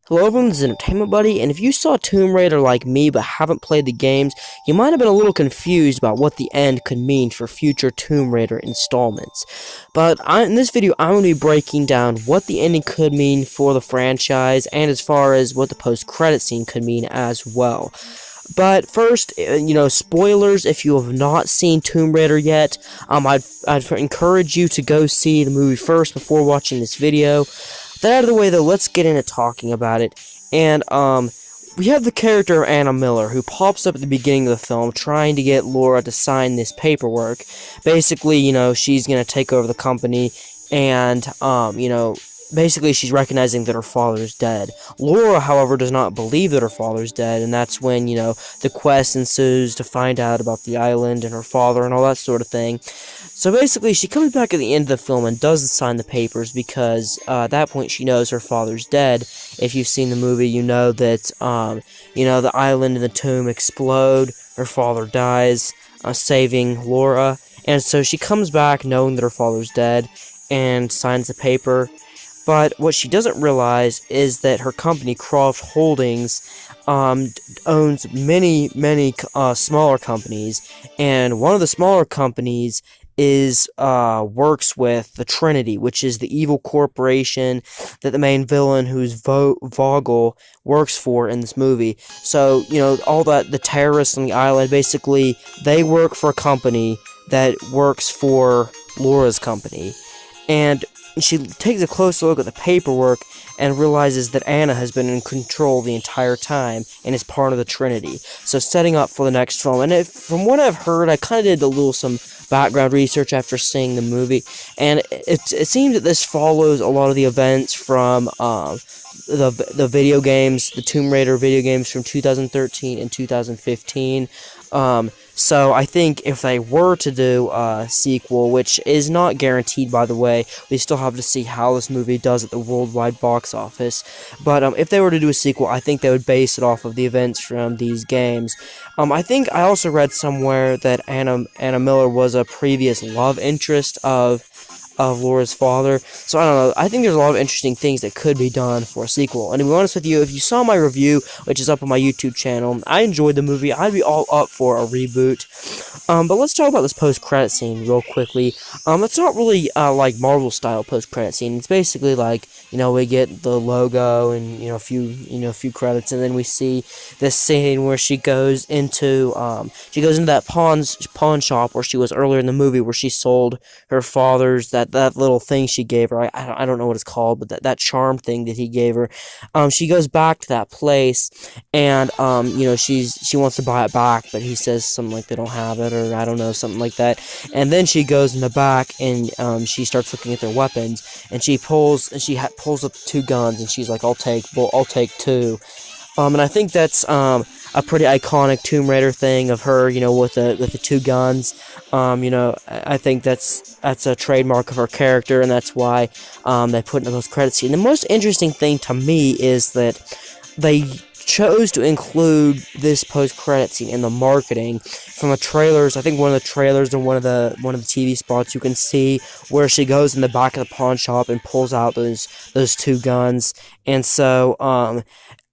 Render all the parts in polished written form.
Hello everyone, this is Entertainment Buddy, and if you saw Tomb Raider like me but haven't played the games, you might have been a little confused about what the end could mean for future Tomb Raider installments. But in this video, I'm going to be breaking down what the ending could mean for the franchise, and as far as what the post-credit scene could mean as well. But first, spoilers if you have not seen Tomb Raider yet. I'd encourage you to go see the movie first before watching this video. That out of the way, though, let's get into talking about it. And, we have the character of Anna Miller, who pops up at the beginning of the film, trying to get Laura to sign this paperwork. Basically, she's gonna take over the company, and, basically she's recognizing that her father's dead. Laura, however, does not believe that her father's dead, and that's when, the quest ensues to find out about the island and her father and all that sort of thing. So basically, she comes back at the end of the film and doesn't sign the papers because at that point she knows her father's dead. If you've seen the movie, you know that, the island and the tomb explode, her father dies, saving Laura, and so she comes back knowing that her father's dead and signs the paper. But what she doesn't realize is that her company, Croft Holdings, owns many smaller companies, and one of the smaller companies works with the Trinity, which is the evil corporation that the main villain, who's Vogel, works for in this movie. So, all the terrorists on the island, basically, they work for a company that works for Laura's company. And she takes a closer look at the paperwork and realizes that Anna has been in control the entire time and is part of the Trinity. So setting up for the next film. And from what I've heard, I kind of did some background research after seeing the movie, and it seems that this follows a lot of the events from the video games, the Tomb Raider video games from 2013 and 2015. So I think if they were to do a sequel, which is not guaranteed, by the way, we still have to see how this movie does at the worldwide box office, but if they were to do a sequel, I think they would base it off of the events from these games. I think I also read somewhere that Anna Miller was a previous love interest of Laura's father. So I don't know, I think there's a lot of interesting things that could be done for a sequel. And to be honest with you, if you saw my review, which is up on my YouTube channel, I enjoyed the movie. I'd be all up for a reboot. But let's talk about this post-credit scene real quickly. It's not really like Marvel-style post-credit scene. It's basically like, we get the logo and a few credits, and then we see this scene where she goes into that pawn shop where she was earlier in the movie, where she sold her father's that little thing she gave her. I don't know what it's called, but that charm thing that he gave her. She goes back to that place, and she wants to buy it back, but he says something like they don't have it, or I don't know, something like that. And then she goes in the back and she starts looking at their weapons, and she pulls up 2 guns, and she's like, I'll take 2. And I think that's a pretty iconic Tomb Raider thing of her, with the 2 guns. I think that's a trademark of her character, and that's why they put in those credits. And the most interesting thing to me is that they chose to include this post-credit scene in the marketing from the trailers. I think one of the trailers and one of the TV spots, you can see where she goes in the back of the pawn shop and pulls out those 2 guns. And so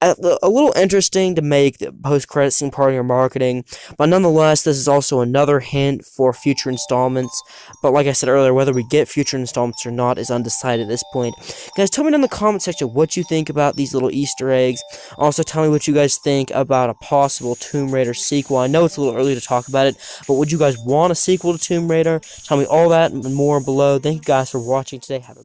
a little interesting to make the post-credit scene part of your marketing, but nonetheless, this is also another hint for future installments. But like I said earlier, whether we get future installments or not is undecided at this point. Guys, tell me down in the comment section what you think about these little Easter eggs. Also, tell me what you guys think about a possible Tomb Raider sequel. I know it's a little early to talk about it, but would you guys want a sequel to Tomb Raider? Tell me all that and more below. Thank you guys for watching today. Have a